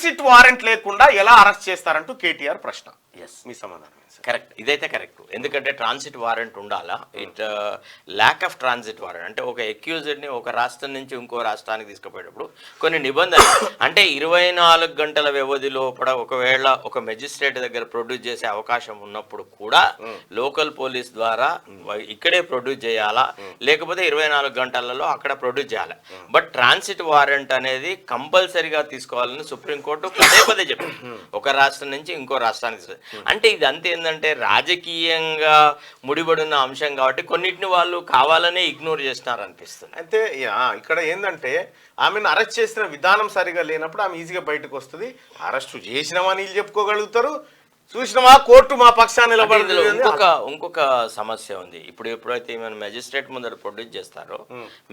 Transit warrant లేకుండా ఎలా arrest చేస్తారంటూ KTR ప్రశ్న. మీ సమాధానం కరెక్ట్, ఇదైతే కరెక్ట్. ఎందుకంటే ట్రాన్సిట్ వారెంట్ ఉండాలా. It lack of transit warrant అంటే ఒక అక్యూజ్డ్ని ఒక రాష్ట్రం నుంచి ఇంకో రాష్ట్రానికి తీసుకుపోయేటప్పుడు కొన్ని నిబంధనలు అంటే 24 గంటల వ్యవధి లోపల ఒకవేళ ఒక మెజిస్ట్రేట్ దగ్గర ప్రొడ్యూస్ చేసే అవకాశం ఉన్నప్పుడు కూడా లోకల్ పోలీస్ ద్వారా ఇక్కడే ప్రొడ్యూస్ చేయాలా, లేకపోతే 24 గంటలలో అక్కడ ప్రొడ్యూస్ చేయాలి. బట్ ట్రాన్సిట్ వారెంట్ అనేది కంపల్సరీగా తీసుకోవాలని సుప్రీంకోర్టు పదే పదే చెప్పింది, ఒక రాష్ట్రం నుంచి ఇంకో రాష్ట్రానికి. అంటే ఇది అంతే ఏంటంటే రాజకీయంగా ముడిపడిన అంశం కాబట్టి కొన్నిటిని వాళ్ళు కావాలనే ఇగ్నోర్ చేస్తున్నారు అనిపిస్తుంది. అయితే ఇక్కడ ఏంటంటే ఆమెను అరెస్ట్ చేసిన విధానం సరిగా లేనప్పుడు ఆమె ఈజీగా బయటకు వస్తుంది. అరెస్ట్ చేసినామని వీళ్ళు చెప్పుకోగలుగుతారు, చూసినామా కోర్టు మా పక్షాన్ని నిలబడింది. ఇంకొక సమస్య ఉంది. ఇప్పుడు ఎప్పుడైతే ఈమెను మెజిస్ట్రేట్ ముందర ప్రొడ్యూస్ చేస్తారో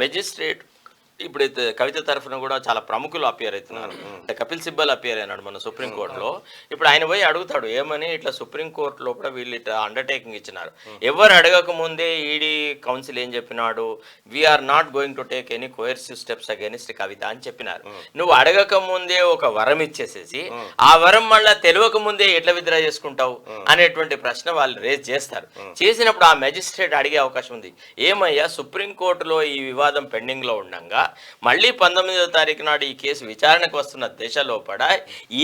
మెజిస్ట్రేట్ ఇప్పుడు కవిత తరఫున కూడా చాలా ప్రముఖులు అపియర్ అవుతున్నారు. అంటే కపిల్ సిబ్బల్ అపియర్ అయినాడు మన సుప్రీంకోర్టులో. ఇప్పుడు ఆయన పోయి అడుగుతాడు ఏమని, ఇట్లా సుప్రీంకోర్టు లోపల వీళ్ళు ఇట్లా అండర్టేకింగ్ ఇచ్చినారు, ఎవరు అడగక ముందే ఈడీ కౌన్సిల్ ఏం చెప్పినాడు, we're not going to take any coercive steps against Kavitha అని చెప్పినారు. నువ్వు అడగక ముందే ఒక వరం ఇచ్చేసేసి ఆ వరం మళ్ళీ తెలియక ముందే ఎట్లా విత్డ్రా చేసుకుంటావు అనేటువంటి ప్రశ్న వాళ్ళు రేజ్ చేస్తారు. చేసినప్పుడు ఆ మెజిస్ట్రేట్ అడిగే అవకాశం ఉంది, ఏమయ్యా సుప్రీంకోర్టులో ఈ వివాదం పెండింగ్ లో ఉండగా మళ్ళీ 19వ తారీఖు నాడు ఈ కేసు విచారణకు వస్తున్న దశ లోపల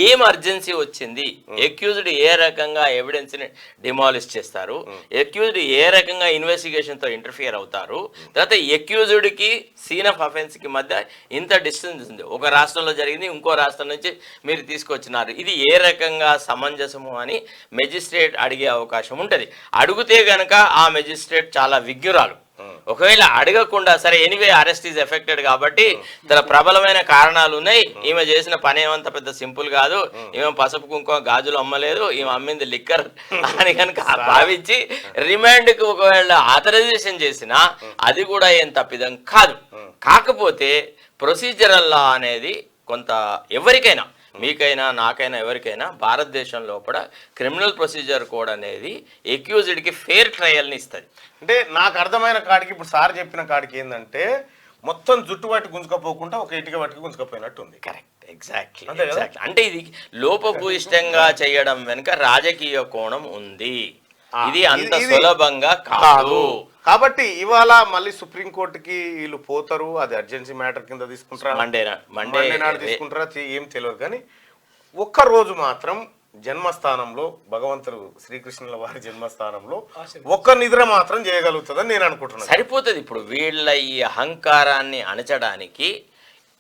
ఏం అర్జెన్సీ వచ్చింది, అక్యూజ్డ్ ఏ రకంగా ఎవిడెన్స్ ని డిమాలిష్ చేస్తారు, అక్యూజ్డ్ ఏ రకంగా ఇన్వెస్టిగేషన్ తో ఇంటర్ఫియర్ అవుతారు, తర్వాత అక్యూజ్డ్ కి సీన్ ఆఫ్ అఫెన్స్ కి మధ్య ఇంత డిస్టెన్స్ ఉంది, ఒక రాష్ట్రంలో జరిగింది ఇంకో రాష్ట్రం నుంచి మీరు తీసుకొచ్చినారు, ఇది ఏ రకంగా సమంజసము అని మెజిస్ట్రేట్ అడిగే అవకాశం ఉంటుంది. అడిగితే గనక ఆ మెజిస్ట్రేట్ చాలా విజ్ఞురాలు. ఒకవేళ అడగకుండా సరే ఎనీవే అరెస్ట్ ఈజ్ ఎఫెక్టెడ్ కాబట్టి తన ప్రబలమైన కారణాలు ఉన్నాయి, ఈమె చేసిన పని ఏమంత పెద్ద సింపుల్ కాదు, ఈమె పసుపు కుంకుమ గాజులు అమ్మలేదు, ఈమె అమ్మింది లిక్కర్ అని కనుక భావించి రిమాండ్కి ఒకవేళ ఆథరైజేషన్ చేసినా అది కూడా ఏం తప్పిదం కాదు. కాకపోతే ప్రొసీజరల్ లా అనేది కొంత ఎవరికైనా, మీకైనా నాకైనా ఎవరికైనా భారతదేశం లోపల క్రిమినల్ ప్రొసీజర్ కోడ్ అనేది అక్యూజ్డ్కి ఫెయిర్ ట్రయల్ని ఇస్తుంది. అంటే నాకు అర్థమైన కాడికి ఇప్పుడు సార్ చెప్పిన కాడికి ఏంటంటే మొత్తం జుట్టు పట్టి గుంజుకపోకుండా ఒక ఇటుక పట్టుకు గుంజుకపోయినట్టు ఉంది. Correct, exactly. అంటే ఇది లోపభూయిష్టంగా చేయడం వెనుక రాజకీయ కోణం ఉంది, ఇది అంత సులభంగా కాదు. కాబట్టి ఇవాళ మళ్ళీ సుప్రీంకోర్టుకి వీళ్ళు పోతారు, అది అర్జెన్సీ మ్యాటర్ కింద తీసుకుంటారా, మండే నాడు తీసుకుంటారా ఏం తెలియదు. కానీ ఒక్కరోజు మాత్రం జన్మస్థానంలో భగవంతుడు శ్రీకృష్ణుల వారి జన్మస్థానంలో ఒక్క నిద్ర మాత్రం చేయగలుగుతుందని నేను అనుకుంటున్నాను. సరిపోతుంది. ఇప్పుడు వీళ్ళ ఈ అహంకారాన్ని అణచడానికి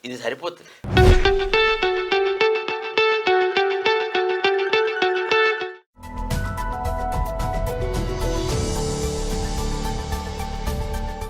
ఇది సరిపోతుంది.